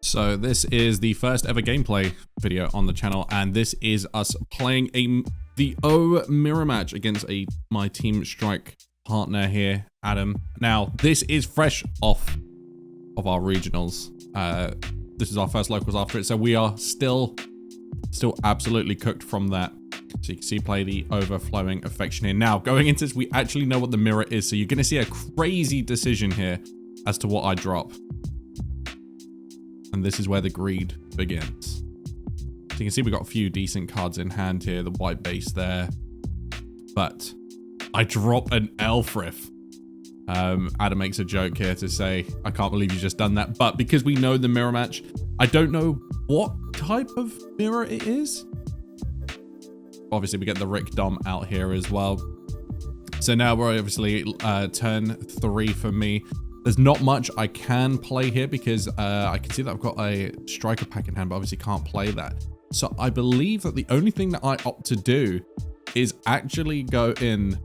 So this is the first ever gameplay video on the channel, and this is us playing a The-O mirror match against my Team Strike partner here, Adam. Now, this is fresh off of our regionals. This is our first locals after it, so we are still absolutely cooked from that. So you can see play the overflowing affection here. Now, going into this, we actually know what the mirror is, so you're going to see a crazy decision here as to what I drop. And this is where the greed begins. So you can see we got a few decent cards in hand here, the white base there. But I drop an Lfrith. Adam makes a joke here to say, I can't believe you just done that. But because we know the mirror match, I don't know what type of mirror it is. Obviously, we get the Rick Dom out here as well. So now we're obviously turn 3 for me. There's not much I can play here because I can see that I've got a striker pack in hand, but obviously can't play that. So I believe that the only thing that I opt to do is actually go in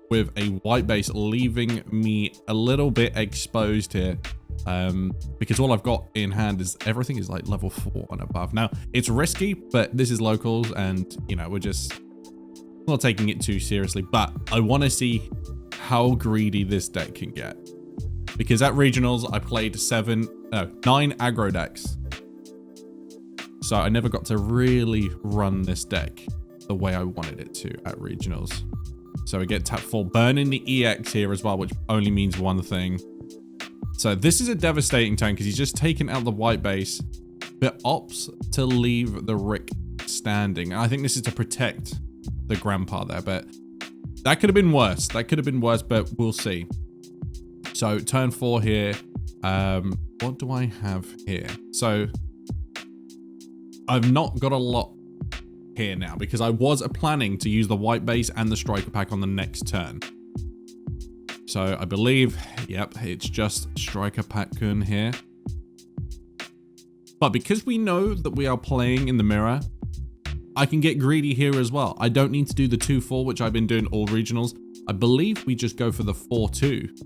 with a white base, leaving me a little bit exposed here. Because all I've got in hand is everything is like level 4 and above. Now, it's risky, but this is locals and, you know, we're just not taking it too seriously. But I want to see how greedy this deck can get. Because at regionals, I played 9 aggro decks. So I never got to really run this deck the way I wanted it to at regionals. So we get tap 4, burning the EX here as well, which only means one thing. So this is a devastating turn because he's just taken out the white base, but opts to leave the Rick standing. And I think this is to protect the grandpa there, but that could have been worse. That could have been worse, but we'll see. So turn 4 here. What do I have here? So I've not got a lot here now because I was planning to use the white base and the striker pack on the next turn. So I believe, yep, it's just striker pack Kun here. But because we know that we are playing in the mirror, I can get greedy here as well. I don't need to do the 2-4, which I've been doing all regionals. I believe we just go for the 4-2.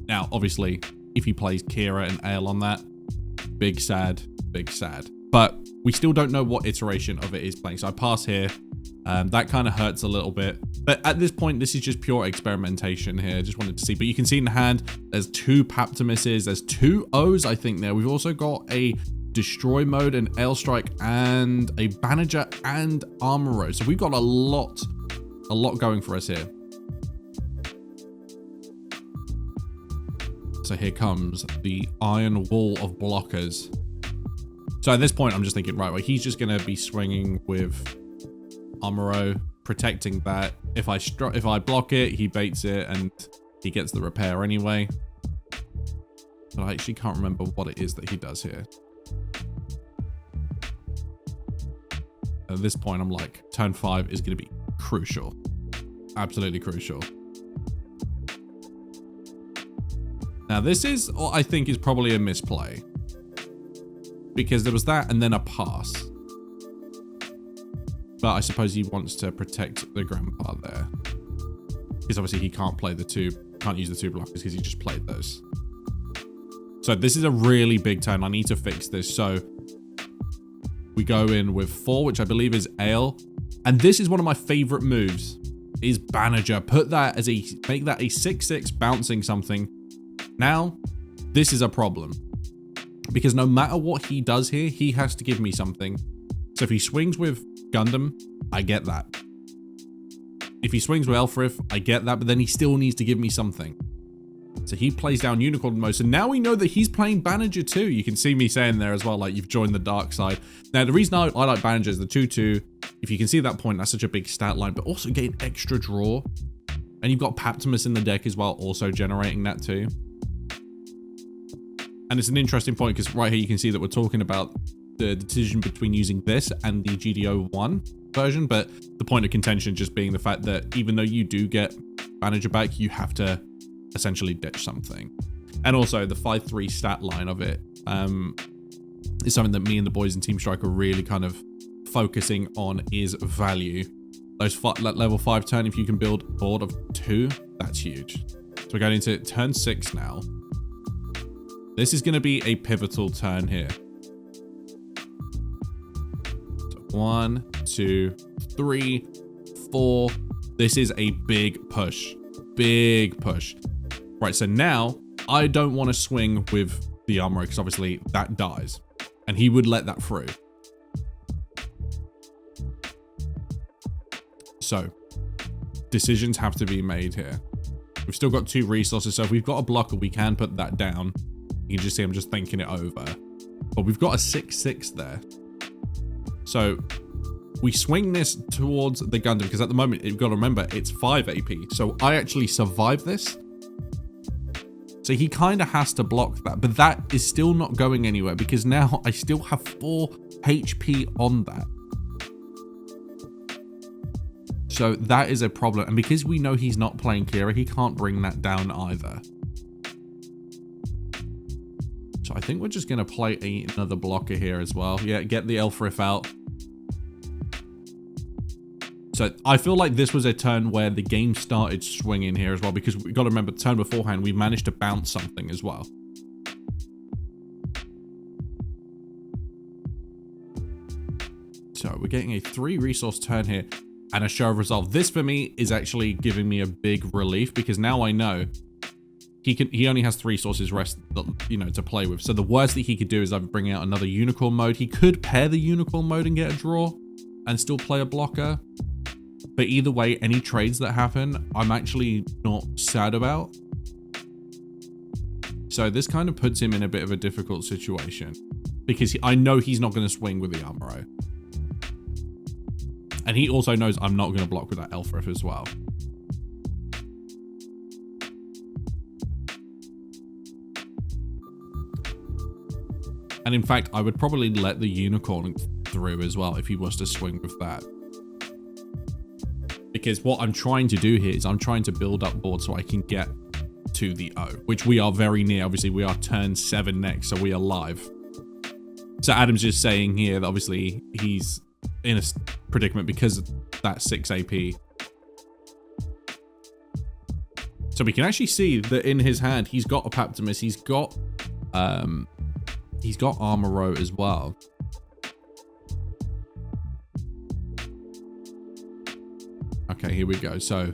Now, obviously, if he plays Kira and Aile on that, big sad, big sad. But we still don't know what iteration of it is playing. So I pass here. That kind of hurts a little bit. But at this point, this is just pure experimentation here. Just wanted to see. But you can see in the hand, there's 2 Paptimuses. There's 2 O's, I think, there. We've also got a Destroy mode, an Aile Strike, and a Banagher and Amuro Ray. So we've got a lot going for us here. So here comes the iron wall of blockers. So at this point, I'm just thinking, right, well, he's just going to be swinging with Amuro, protecting that. If I block it, he baits it, and he gets the repair anyway. But I actually can't remember what it is that he does here. At this point, I'm like, turn 5 is going to be crucial. Absolutely crucial. Now, this is what I think is probably a misplay. Because there was that and then a pass. But I suppose he wants to protect the grandpa there. Because obviously he can't play can't use the 2 blockers because he just played those. So this is a really big turn. I need to fix this. So we go in with 4, which I believe is Aile. And this is one of my favorite moves, is Banagher. Put that as make that a 6-6 bouncing something. Now, this is a problem. Because no matter what he does here, he has to give me something. So if he swings with Gundam, I get that. If he swings with Lfrith, I get that, but then he still needs to give me something. So he plays down Unicorn mode. So now we know that he's playing Banagher too. You can see me saying there as well, like, you've joined the dark side. Now, the reason I like Banagher is the 2-2. If you can see that point, that's such a big stat line, but also getting extra draw. And you've got Paptimus in the deck as well, also generating that too. And it's an interesting point because right here you can see that we're talking about the decision between using this and the GD01 version, but the point of contention just being the fact that even though you do get Banagher back, you have to essentially ditch something. And also the 5-3 stat line of it is something that me and the boys in Team Strike are really kind of focusing on is value. That level 5 turn, if you can build a board of 2, that's huge. So we're going into turn 6 now. This is going to be a pivotal turn here. So 1, 2, 3, 4. This is a big push. Big push. Right, so now I don't want to swing with the Amuro because obviously that dies. And he would let that through. So, decisions have to be made here. We've still got 2 resources, so if we've got a blocker, we can put that down. You can just see I'm just thinking it over. But we've got a 6-6 there. So, we swing this towards the Gundam, because at the moment, you've got to remember, it's 5 AP. So, I actually survived this. So, he kind of has to block that. But that is still not going anywhere, because now I still have 4 HP on that. So that is a problem. And because we know he's not playing Kira, he can't bring that down either. So I think we're just going to play another blocker here as well. Yeah, get the Lfrith out. So I feel like this was a turn where the game started swinging here as well. Because we've got to remember, the turn beforehand, we managed to bounce something as well. So we're getting a 3 resource turn here. And a show of resolve. This for me is actually giving me a big relief because now I know he only has 3 sources rest, you know, to play with. So the worst that he could do is either bring out another unicorn mode. He could pair the unicorn mode and get a draw and still play a blocker. But either way, any trades that happen, I'm actually not sad about. So this kind of puts him in a bit of a difficult situation because I know he's not going to swing with the Amuro. And he also knows I'm not going to block with that Lfrith as well. And in fact, I would probably let the unicorn through as well if he was to swing with that. Because what I'm trying to do here is I'm trying to build up board so I can get to the O, which we are very near. Obviously, we are turn 7 next, so we are live. So Adam's just saying here that obviously he's in a predicament because of that 6 AP. So we can actually see that in his hand, he's got a Paptimus, he's got Amuro as well. Okay, here we go. So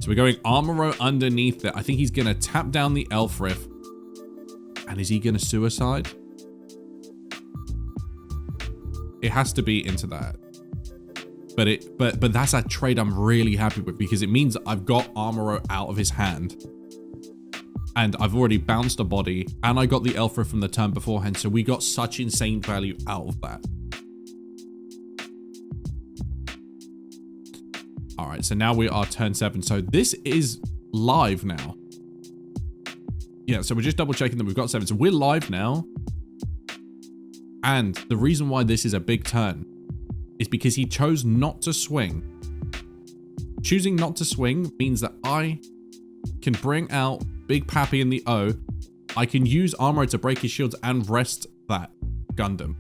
we're going Amuro underneath it. I think he's going to tap down the Lfrith. And is he going to suicide? It has to be into that. But that's a trade I'm really happy with because it means I've got Amuro out of his hand. And I've already bounced a body and I got the Lfrith from the turn beforehand. So we got such insane value out of that. All right, so now we are turn 7. So this is live now. Yeah, so we're just double checking that we've got 7. So we're live now. And the reason why this is a big turn is because he chose not to swing. Choosing not to swing means that I can bring out Big Pappy in the O. I can use Amuro to break his shields and rest that Gundam.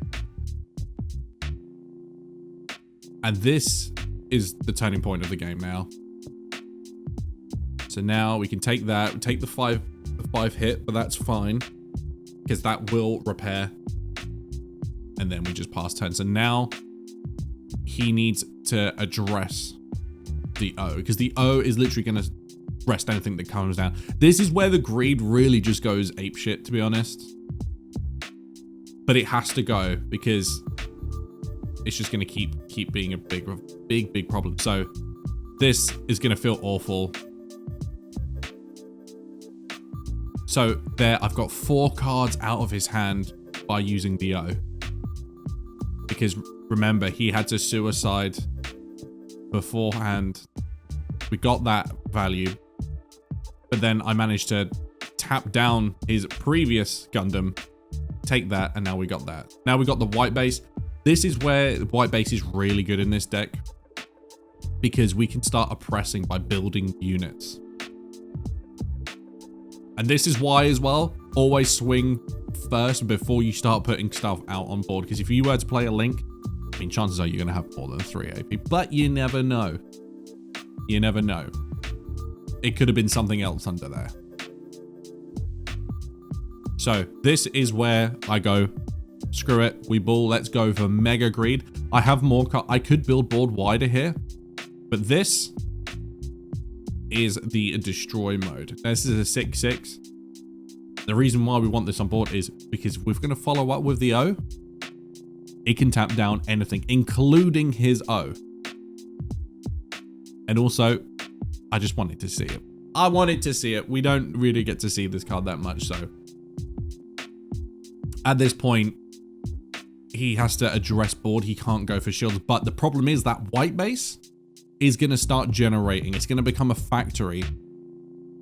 And this is the turning point of the game now. So now we can take that, take the 5 hit, but that's fine because that will repair. And then we just pass turn. So now he needs to address the O because the O is literally going to rest anything that comes down. This is where the greed really just goes apeshit, to be honest. But it has to go because it's just going to keep being a big problem. So this is going to feel awful. So there, I've got 4 cards out of his hand by using The-O. Because remember, he had to suicide beforehand. We got that value. But then I managed to tap down his previous Gundam, take that, and now we got that. Now we got the white base. This is where white base is really good in this deck. Because we can start oppressing by building units. And this is why as well, always swing first before you start putting stuff out on board. Because if you were to play a Link, I mean, chances are you're going to have more than 3 AP. But you never know. You never know. It could have been something else under there. So this is where I go, screw it, we ball, let's go for Mega Greed. I have more, I could build board wider here, but this is the destroy mode. This is a 6-6. The reason why we want this on board is because if we're going to follow up with the O, it can tap down anything, including his O. And also, I just wanted to see it. I wanted to see it. We don't really get to see this card that much, so. At this point, he has to address board. He can't go for shields. But the problem is that white base is going to start generating. It's going to become a factory.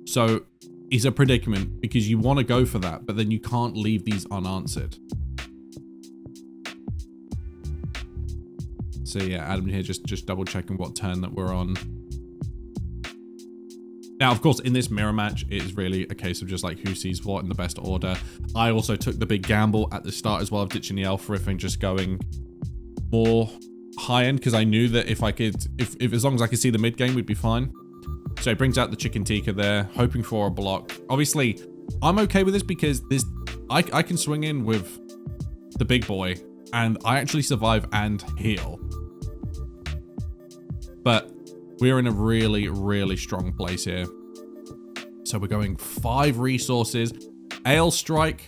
So it's a predicament because you want to go for that, but then you can't leave these unanswered. So yeah, Adam here just double checking what turn that we're on. Now, of course, in this mirror match, it is really a case of just like who sees what in the best order. I also took the big gamble at the start as well of ditching the Lfrith and just going more high end because I knew that if I could, if as long as I could see the mid game, we'd be fine. So it brings out the Chicken Tikka there, hoping for a block. Obviously, I'm okay with this because this I can swing in with the big boy and I actually survive and heal. But we're in a really, really strong place here. So we're going 5 resources, Aile strike,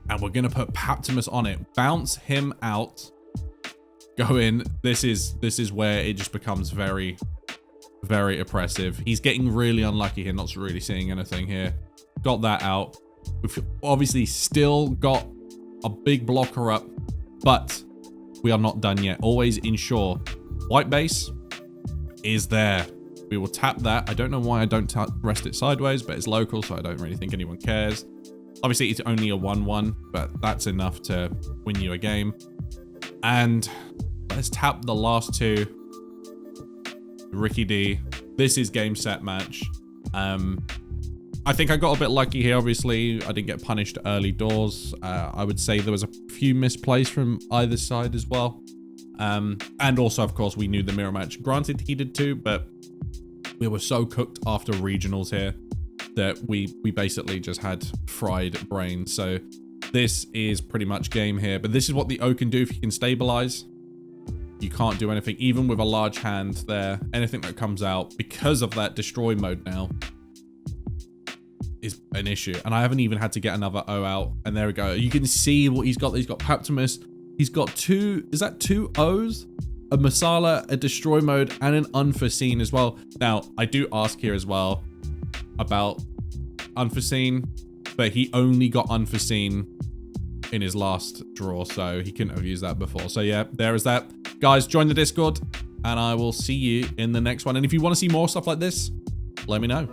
and we're gonna put Paptimus on it. Bounce him out. Go in. This is where it just becomes very, very oppressive. He's getting really unlucky here, not really seeing anything here. Got that out. We've obviously still got a big blocker up, but we are not done yet. Always ensure white base is there. We will tap that. I don't know why I don't rest it sideways, but it's local, so I don't really think anyone cares. Obviously, it's only a 1-1, but that's enough to win you a game. And let's tap the last 2. Ricky D. This is game, set, match. I think I got a bit lucky here, obviously. I didn't get punished early doors. I would say there was a few misplays from either side as well. And also, of course, we knew the mirror match. Granted, he did too, but we were so cooked after regionals here that we basically just had fried brains. So this is pretty much game here. But this is what the O can do if you can stabilize. You can't do anything, even with a large hand there. Anything that comes out because of that destroy mode now is an issue. And I haven't even had to get another O out. And there we go. You can see what he's got. He's got Paptimus. He's got 2, is that 2 O's? A Messala, a destroy mode, and an Unforeseen as well. Now, I do ask here as well about Unforeseen, but he only got Unforeseen in his last draw, so he couldn't have used that before. So yeah, there is that. Guys, join the Discord, and I will see you in the next one. And if you want to see more stuff like this, let me know.